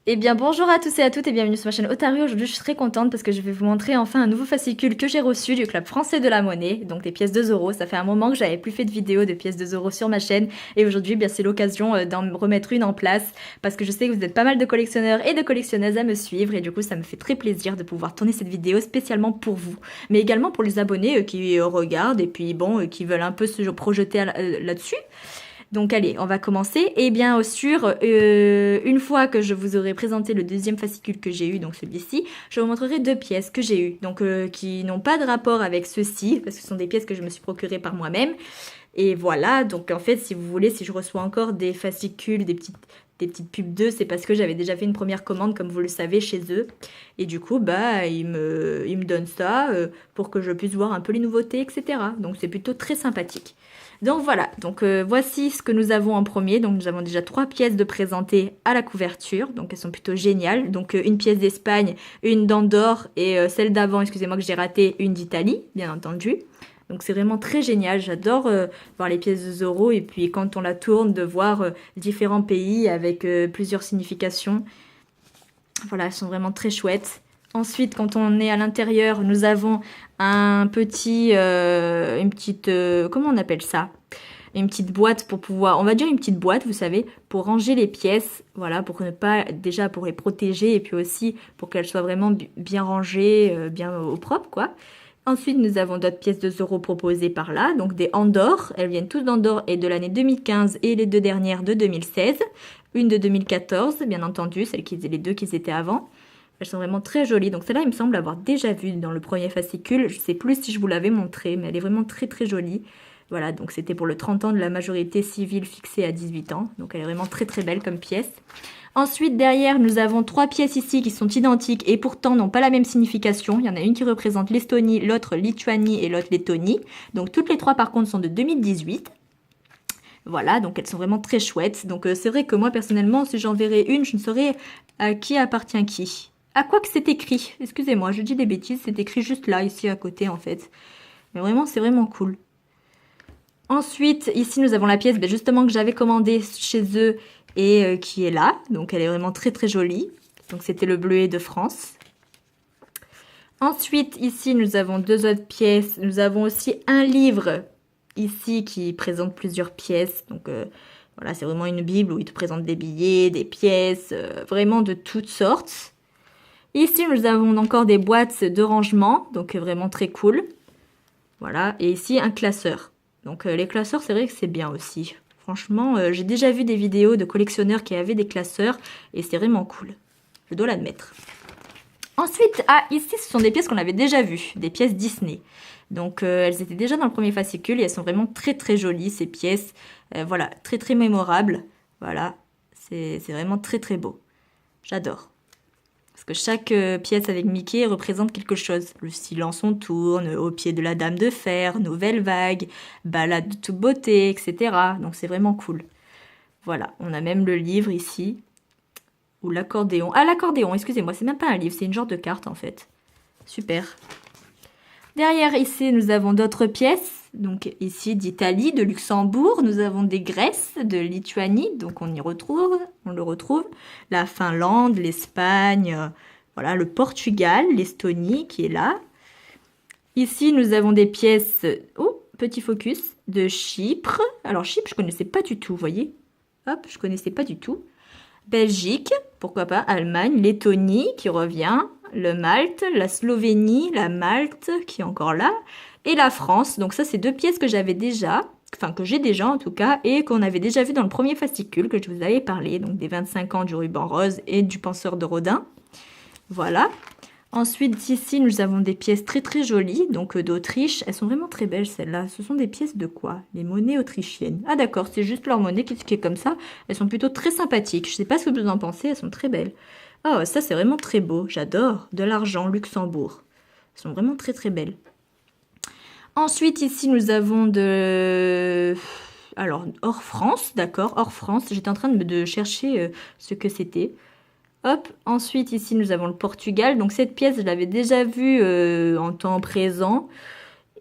Eh bien bonjour à tous et à toutes et bienvenue sur ma chaîne Otaru. Aujourd'hui je suis très contente parce que je vais vous montrer enfin un nouveau fascicule que j'ai reçu du Club Français de la Monnaie, donc des pièces de 2 euros. Ça fait un moment que j'avais plus fait de vidéos de pièces de 2 euros sur ma chaîne et aujourd'hui bien c'est l'occasion d'en remettre une en place parce que je sais que vous êtes pas mal de collectionneurs et de collectionneuses à me suivre et du coup ça me fait très plaisir de pouvoir tourner cette vidéo spécialement pour vous, mais également pour les abonnés qui regardent et puis bon qui veulent un peu se projeter là-dessus. Donc allez, on va commencer. Et bien sûr, une fois que je vous aurai présenté le deuxième fascicule que j'ai eu, donc celui-ci, je vous montrerai deux pièces que j'ai eues, donc qui n'ont pas de rapport avec ceci, parce que ce sont des pièces que je me suis procurées par moi-même. Et voilà, donc en fait, si vous voulez, si je reçois encore des fascicules, des petites pubs d'eux, c'est parce que j'avais déjà fait une première commande, comme vous le savez, chez eux. Et du coup, bah, ils me donnent ça pour que je puisse voir un peu les nouveautés, etc. Donc c'est plutôt très sympathique. Donc voilà, donc voici ce que nous avons en premier. Donc nous avons déjà trois pièces de présenter à la couverture, donc elles sont plutôt géniales. Donc une pièce d'Espagne, une d'Andorre et celle d'avant, excusez-moi que j'ai raté, une d'Italie, bien entendu. Donc c'est vraiment très génial, j'adore voir les pièces de Zorro et puis quand on la tourne de voir différents pays avec plusieurs significations. Voilà, elles sont vraiment très chouettes. Ensuite, quand on est à l'intérieur, nous avons une petite, comment on appelle ça? Une petite boîte pour pouvoir, on va dire une petite boîte, vous savez, pour ranger les pièces, voilà, pour ne pas, déjà pour les protéger et puis aussi pour qu'elles soient vraiment bien rangées, bien au propre, quoi. Ensuite, nous avons d'autres pièces de Zorro proposées par là, donc des Andorre. Elles viennent toutes d'Andorre et de l'année 2015 et les deux dernières de 2016. Une de 2014, bien entendu, les deux qui étaient avant. Elles sont vraiment très jolies. Donc celle-là, il me semble avoir déjà vu dans le premier fascicule. Je sais plus si je vous l'avais montré, mais elle est vraiment très très jolie. Voilà, donc c'était pour le 30 ans de la majorité civile fixée à 18 ans. Donc elle est vraiment très très belle comme pièce. Ensuite, derrière, nous avons trois pièces ici qui sont identiques et pourtant n'ont pas la même signification. Il y en a une qui représente l'Estonie, l'autre Lituanie et l'autre Lettonie. Donc toutes les trois par contre sont de 2018. Voilà, donc elles sont vraiment très chouettes. Donc c'est vrai que moi personnellement, si j'en verrais une, je ne saurais à qui appartient qui. À quoi que c'est écrit? Excusez-moi, je dis des bêtises, c'est écrit juste là, ici à côté en fait. Mais vraiment, c'est vraiment cool. Ensuite, ici nous avons la pièce justement que j'avais commandée chez eux et qui est là. Donc elle est vraiment très très jolie. Donc c'était le bleuet de France. Ensuite, ici nous avons deux autres pièces. Nous avons aussi un livre ici qui présente plusieurs pièces. Donc voilà, c'est vraiment une bible où il te présente des billets, des pièces, vraiment de toutes sortes. Ici, nous avons encore des boîtes de rangement, donc vraiment très cool. Voilà, et ici un classeur. Donc les classeurs, c'est vrai que c'est bien aussi. Franchement, j'ai déjà vu des vidéos de collectionneurs qui avaient des classeurs et c'est vraiment cool. Je dois l'admettre. Ensuite, ici, ce sont des pièces qu'on avait déjà vues, des pièces Disney. Donc elles étaient déjà dans le premier fascicule et elles sont vraiment très très jolies ces pièces. Voilà, très très mémorables. Voilà, c'est vraiment très très beau. J'adore. Parce que chaque pièce avec Mickey représente quelque chose. Le silence on tourne, au pied de la Dame de Fer, Nouvelle Vague, Balade de toute beauté, etc. Donc c'est vraiment cool. Voilà, on a même le livre ici. Ou l'accordéon. Ah, l'accordéon, excusez-moi, c'est même pas un livre, c'est une genre de carte en fait. Super. Derrière ici, nous avons d'autres pièces. Donc ici d'Italie, de Luxembourg, nous avons des Grèces, de Lituanie, donc on le retrouve. La Finlande, l'Espagne, voilà, le Portugal, l'Estonie qui est là. Ici, nous avons des pièces, oh, petit focus, de Chypre. Alors Chypre, je connaissais pas du tout, vous voyez. Hop, je connaissais pas du tout. Belgique, pourquoi pas, Allemagne, Lettonie qui revient, le Malte, la Slovénie, la Malte qui est encore là, et la France. Donc ça, c'est deux pièces que j'avais déjà, enfin que j'ai déjà en tout cas, et qu'on avait déjà vu dans le premier fascicule que je vous avais parlé, donc des 25 ans du ruban rose et du penseur de Rodin. Voilà. Ensuite, ici, nous avons des pièces très très jolies, donc d'Autriche. Elles sont vraiment très belles celles-là. Ce sont des pièces de quoi? Les monnaies autrichiennes. Ah d'accord, c'est juste leur monnaie qui est comme ça. Elles sont plutôt très sympathiques. Je sais pas ce que vous en pensez, elles sont très belles. Oh, ça c'est vraiment très beau. J'adore. De l'argent, Luxembourg. Elles sont vraiment très très belles. Ensuite, ici, nous avons de... Alors, hors France, d'accord, hors France. J'étais en train de chercher ce que c'était. Hop, ensuite ici nous avons le Portugal. Donc cette pièce, je l'avais déjà vue en temps présent.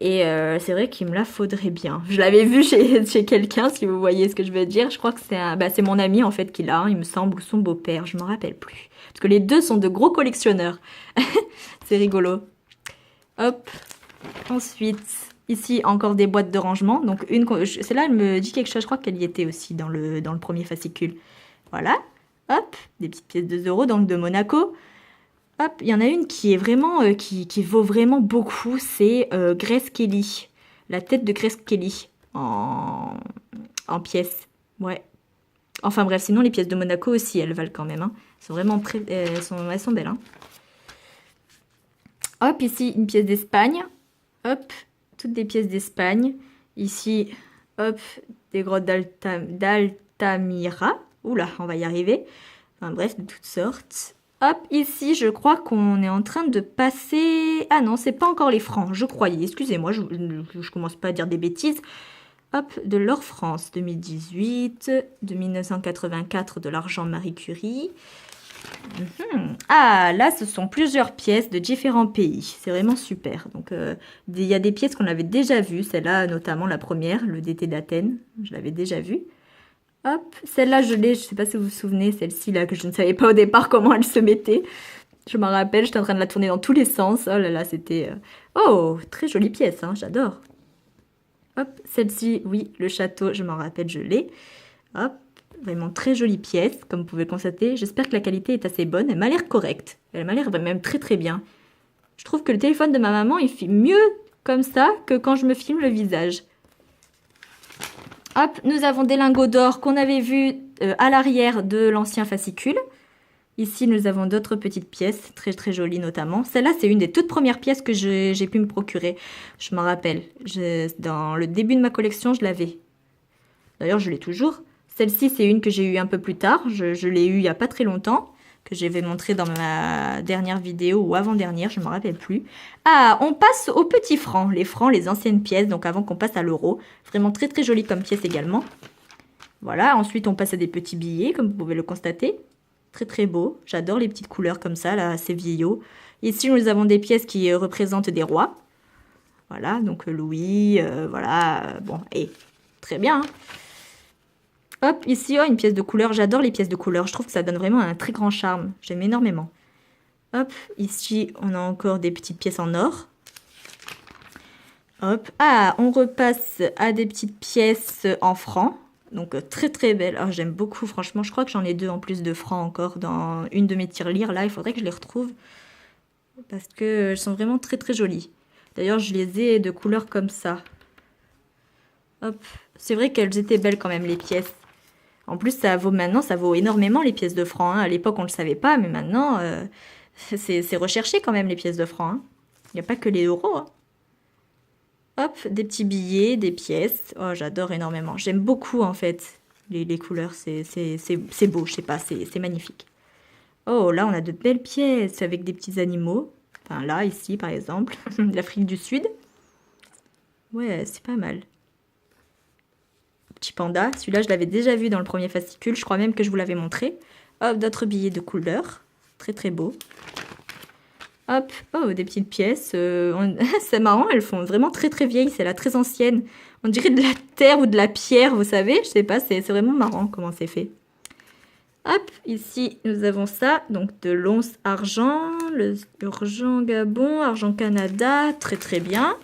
Et c'est vrai qu'il me la faudrait bien. Je l'avais vu chez quelqu'un, si vous voyez ce que je veux dire. Je crois que c'est mon ami en fait qui l'a, il me semble, ou son beau-père, je m'en rappelle plus. Parce que les deux sont de gros collectionneurs. C'est rigolo. Hop. Ensuite, ici encore des boîtes de rangement. Donc celle-là, elle me dit quelque chose. Je crois qu'elle y était aussi dans le premier fascicule. Voilà. Hop. Des petites pièces de 2 euros, donc de Monaco. Hop, il y en a une qui est vraiment, qui vaut vraiment beaucoup, c'est Grace Kelly. La tête de Grace Kelly en pièces. Ouais. Enfin bref, sinon les pièces de Monaco aussi, elles valent quand même. Hein. Elles sont vraiment elles sont belles. Hein. Hop, ici une pièce d'Espagne. Hop, toutes des pièces d'Espagne. Ici, hop, des grottes d'Altamira. Oula, on va y arriver. Enfin bref, de toutes sortes. Hop, ici, je crois qu'on est en train de passer... Ah non, c'est pas encore les francs, je croyais. Excusez-moi, je commence pas à dire des bêtises. Hop, de l'or France 2018, de 1984, de l'argent Marie Curie. Ah, là, ce sont plusieurs pièces de différents pays. C'est vraiment super. Donc, il y a des pièces qu'on avait déjà vues. Celle-là, notamment la première, le DT d'Athènes. Je l'avais déjà vue. Hop, celle-là, je l'ai. Je sais pas si vous vous souvenez, celle-ci, là, que je ne savais pas au départ comment elle se mettait. Je m'en rappelle, j'étais en train de la tourner dans tous les sens. Oh là là, c'était... Oh, très jolie pièce, hein, j'adore. Hop, celle-ci, oui, le château, je m'en rappelle, je l'ai. Hop. Vraiment très jolie pièce, comme vous pouvez le constater. J'espère que la qualité est assez bonne. Elle m'a l'air correcte. Elle m'a l'air même très très bien. Je trouve que le téléphone de ma maman, il filme mieux comme ça que quand je me filme le visage. Hop, nous avons des lingots d'or qu'on avait vus à l'arrière de l'ancien fascicule. Ici, nous avons d'autres petites pièces, très très jolies notamment. Celle-là, c'est une des toutes premières pièces que j'ai pu me procurer. Je m'en rappelle. Dans le début de ma collection, je l'avais. D'ailleurs, je l'ai toujours. Celle-ci, c'est une que j'ai eue un peu plus tard. Je l'ai eue il n'y a pas très longtemps, que j'avais montré dans ma dernière vidéo ou avant-dernière, je ne me rappelle plus. Ah, on passe aux petits francs. Les francs, les anciennes pièces, donc avant qu'on passe à l'euro. Vraiment très très jolie comme pièce également. Voilà, ensuite on passe à des petits billets, comme vous pouvez le constater. Très très beau. J'adore les petites couleurs comme ça, là, c'est vieillot. Ici, nous avons des pièces qui représentent des rois. Voilà, donc Louis, voilà. Bon, et très bien, hein. Hop, ici, oh, une pièce de couleur. J'adore les pièces de couleur. Je trouve que ça donne vraiment un très grand charme. J'aime énormément. Hop, ici, on a encore des petites pièces en or. Hop. Ah, on repasse à des petites pièces en francs. Donc, très très belles. Oh, j'aime beaucoup, franchement. Je crois que j'en ai 2 en plus de francs encore dans une de mes tirelires. Là, il faudrait que je les retrouve. Parce que elles sont vraiment très très jolies. D'ailleurs, je les ai de couleur comme ça. Hop. C'est vrai qu'elles étaient belles quand même, les pièces. En plus, ça vaut énormément les pièces de francs. Hein. À l'époque, on ne le savait pas, mais maintenant, c'est recherché quand même les pièces de francs. Hein. Il n'y a pas que les euros. Hein. Hop, des petits billets, des pièces. Oh, j'adore énormément. J'aime beaucoup, en fait, les couleurs. C'est beau, je sais pas, c'est magnifique. Oh, là, on a de belles pièces avec des petits animaux. Enfin, là, ici, par exemple, l'Afrique du Sud. Ouais, c'est pas mal. Petit panda. Celui-là, je l'avais déjà vu dans le premier fascicule. Je crois même que je vous l'avais montré. Hop, d'autres billets de couleur. Très, très beau. Hop, oh, des petites pièces. C'est marrant, elles font vraiment très, très vieilles. C'est là, très ancienne. On dirait de la terre ou de la pierre, vous savez. Je sais pas, c'est vraiment marrant comment c'est fait. Hop, ici, nous avons ça. Donc, de l'once argent, l'argent Gabon, argent Canada. Très, très bien.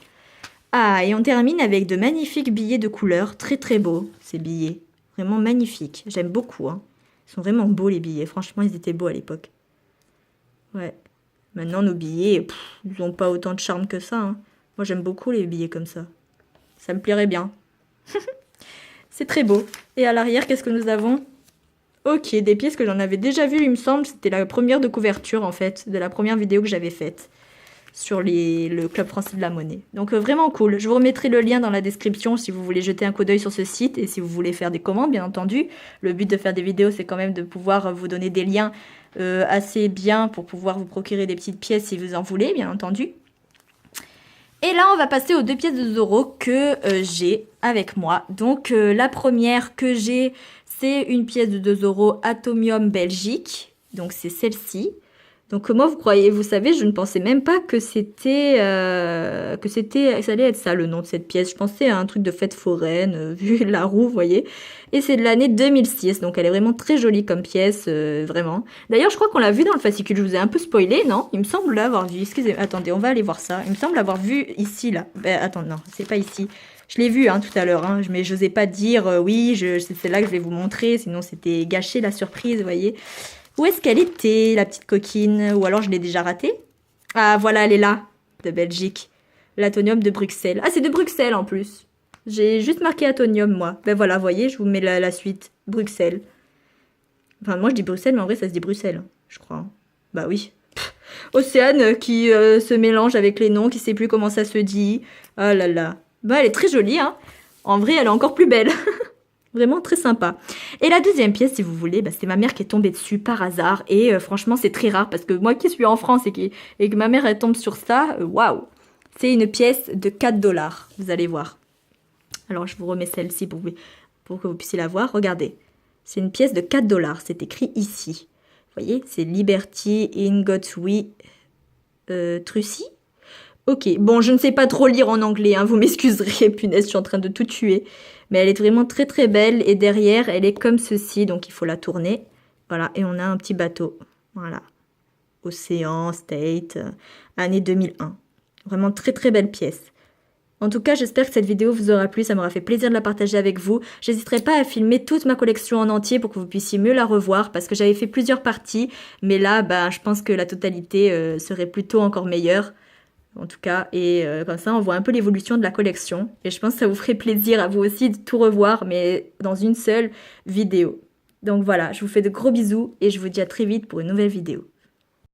Ah, et on termine avec de magnifiques billets de couleur. Très très beaux, ces billets. Vraiment magnifiques. J'aime beaucoup. Hein. Ils sont vraiment beaux, les billets. Franchement, ils étaient beaux à l'époque. Ouais. Maintenant, nos billets, ils n'ont pas autant de charme que ça. Hein. Moi, j'aime beaucoup les billets comme ça. Ça me plairait bien. C'est très beau. Et à l'arrière, qu'est-ce que nous avons? Ok, des pièces que j'en avais déjà vues, il me semble. C'était la première de couverture, en fait, de la première vidéo que j'avais faite sur le Club Français de la Monnaie. Donc vraiment cool. Je vous remettrai le lien dans la description si vous voulez jeter un coup d'œil sur ce site et si vous voulez faire des commandes, bien entendu. Le but de faire des vidéos, c'est quand même de pouvoir vous donner des liens assez bien pour pouvoir vous procurer des petites pièces si vous en voulez, bien entendu. Et là, on va passer aux 2 pièces de 2 euros que j'ai avec moi. Donc la première que j'ai, c'est une pièce de 2 euros Atomium Belgique. Donc c'est celle-ci. Donc moi, vous savez, je ne pensais même pas que ça allait être ça le nom de cette pièce. Je pensais à un truc de fête foraine, vu la roue, vous voyez. Et c'est de l'année 2006, donc elle est vraiment très jolie comme pièce, vraiment. D'ailleurs, je crois qu'on l'a vu dans le fascicule, je vous ai un peu spoilé, non? Il me semble l'avoir vu, excusez, attendez, on va aller voir ça. Il me semble l'avoir vu ici, là. Attends, non, c'est pas ici. Je l'ai vu tout à l'heure, mais je n'osais pas dire oui, c'est là que je vais vous montrer, sinon c'était gâcher la surprise, vous voyez. Où est-ce qu'elle était, la petite coquine? Ou alors je l'ai déjà ratée? Ah, voilà, elle est là, de Belgique. L'Atonium de Bruxelles. Ah, c'est de Bruxelles en plus. J'ai juste marqué Atonium, moi. Ben voilà, voyez, je vous mets la suite. Bruxelles. Enfin, moi je dis Bruxelles, mais en vrai ça se dit Bruxelles, je crois. Bah oui. Océane qui se mélange avec les noms, qui sait plus comment ça se dit. Ah là là. Bah elle est très jolie, hein. En vrai, elle est encore plus belle. Vraiment très sympa. Et la deuxième pièce, si vous voulez, bah, c'est ma mère qui est tombée dessus par hasard. Et franchement, c'est très rare parce que moi qui suis en France et que ma mère elle tombe sur ça, waouh! C'est une pièce de 4 dollars. Vous allez voir. Alors, je vous remets celle-ci pour que vous puissiez la voir. Regardez. C'est une pièce de 4 dollars. C'est écrit ici. Vous voyez, c'est Liberty in Godfrey Trucy. Ok, bon, je ne sais pas trop lire en anglais, vous m'excuserez, punaise, je suis en train de tout tuer. Mais elle est vraiment très très belle et derrière, elle est comme ceci, donc il faut la tourner. Voilà, et on a un petit bateau. Voilà. Océan, State, année 2001. Vraiment très très belle pièce. En tout cas, j'espère que cette vidéo vous aura plu, ça m'aura fait plaisir de la partager avec vous. J'hésiterai pas à filmer toute ma collection en entier pour que vous puissiez mieux la revoir, parce que j'avais fait plusieurs parties, mais là, je pense que la totalité serait plutôt encore meilleure. En tout cas, et comme ça on voit un peu l'évolution de la collection, et je pense que ça vous ferait plaisir à vous aussi de tout revoir, mais dans une seule vidéo. Donc voilà, je vous fais de gros bisous et je vous dis à très vite pour une nouvelle vidéo.